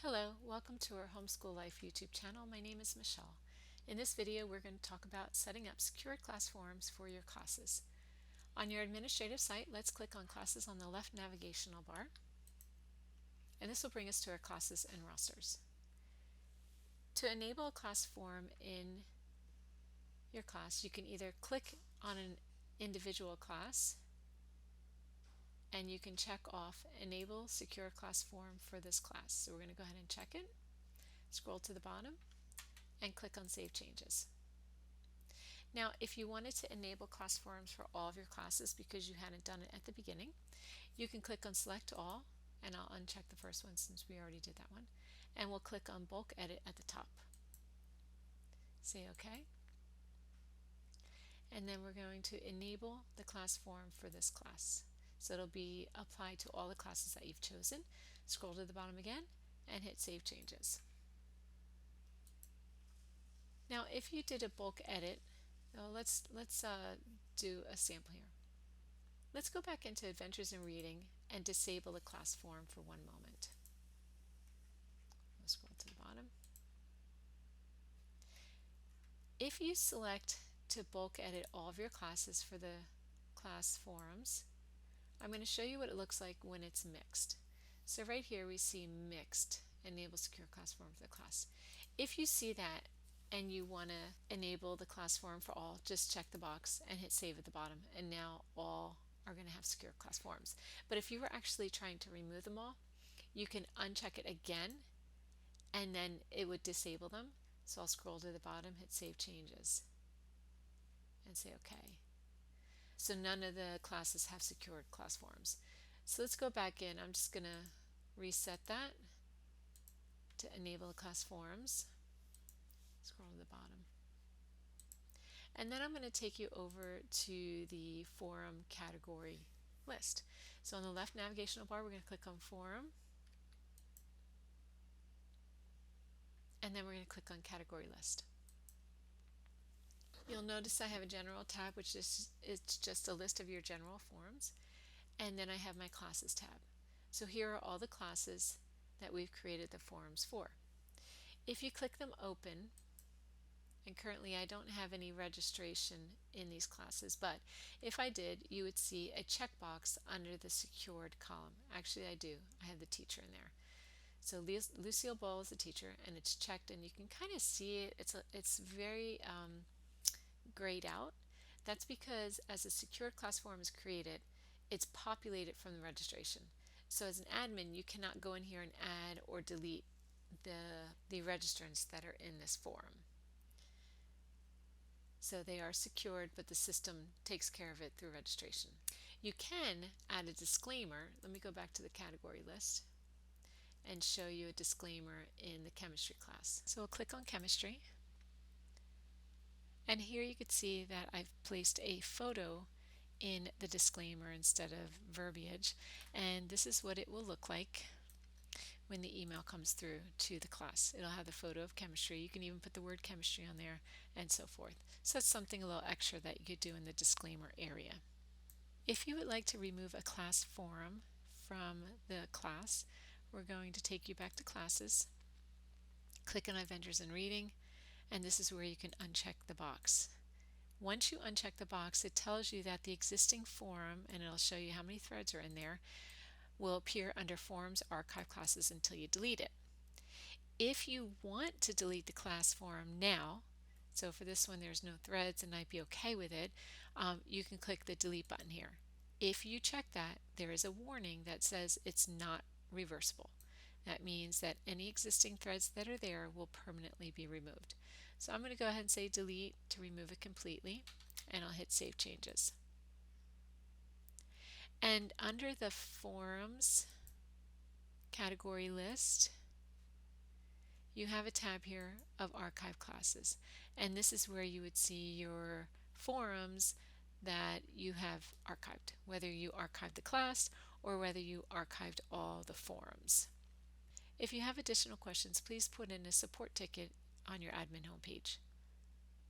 Hello, welcome to our Homeschool-Life YouTube channel. My name is Michelle. In this video, we're going to talk about setting up secured class forums for your classes. On your administrative site, let's click on Classes on the left navigational bar, and this will bring us to our classes and rosters. To enable a class forum in your class, you can either click on an individual class, and you can check off Enable Secure Class Forum for this class. So we're going to go ahead and check it. Scroll to the bottom and click on Save Changes. Now, if you wanted to enable class forums for all of your classes because you hadn't done it at the beginning, you can click on Select All, and I'll uncheck the first one since we already did that one, and we'll click on Bulk Edit at the top. Say OK, and then we're going to enable the class forum for this class. So it'll be applied to all the classes that you've chosen. Scroll to the bottom again and hit Save Changes. Now, if you did a bulk edit, let's do a sample here. Let's go back into Adventures in Reading and disable the class forum for one moment. Let's scroll to the bottom. If you select to bulk edit all of your classes for the class forums, I'm going to show you what it looks like when it's mixed. So right here we see Mixed, Enable Secure Class Forum for the class. If you see that and you want to enable the class forum for all, just check the box and hit Save at the bottom, and now all are going to have secure class forums. But if you were actually trying to remove them all, you can uncheck it again and then it would disable them. So I'll scroll to the bottom, hit Save Changes, and say OK. So none of the classes have secured class forums. So let's go back in. I'm just going to reset that to enable the class forums. Scroll to the bottom. And then I'm going to take you over to the forum category list. So on the left navigational bar, we're going to click on Forum. And then we're going to click on Category List. You'll notice I have a General tab, which is it's just a list of your general forums. And then I have my Classes tab. So here are all the classes that we've created the forums for. If you click them open, and currently I don't have any registration in these classes, but if I did, you would see a checkbox under the secured column. Actually, I do. I have the teacher in there. So Lucille Ball is the teacher, and it's checked, and you can kind of see it. It's very grayed out. That's because as a secured class form is created, it's populated from the registration. So as an admin, you cannot go in here and add or delete the registrants that are in this forum. So they are secured, but the system takes care of it through registration. You can add a disclaimer. Let me go back to the category list and show you a disclaimer in the chemistry class. So we'll click on chemistry. And here you can see that I've placed a photo in the disclaimer instead of verbiage. And this is what it will look like when the email comes through to the class. It'll have the photo of chemistry. You can even put the word chemistry on there and so forth. So that's something a little extra that you could do in the disclaimer area. If you would like to remove a class forum from the class, we're going to take you back to Classes, click on Adventures in Reading, and this is where you can uncheck the box. Once you uncheck the box, it tells you that the existing forum, and it'll show you how many threads are in there, will appear under Forums Archive Classes until you delete it. If you want to delete the class forum now, so for this one there's no threads and I'd be okay with it, you can click the delete button here. If you check that, there is a warning that says it's not reversible. That means that any existing threads that are there will permanently be removed. So I'm going to go ahead and say delete to remove it completely, and I'll hit Save Changes. And under the forums category list, you have a tab here of archive classes, and this is where you would see your forums that you have archived, whether you archived the class or whether you archived all the forums. If you have additional questions, please put in a support ticket on your admin homepage.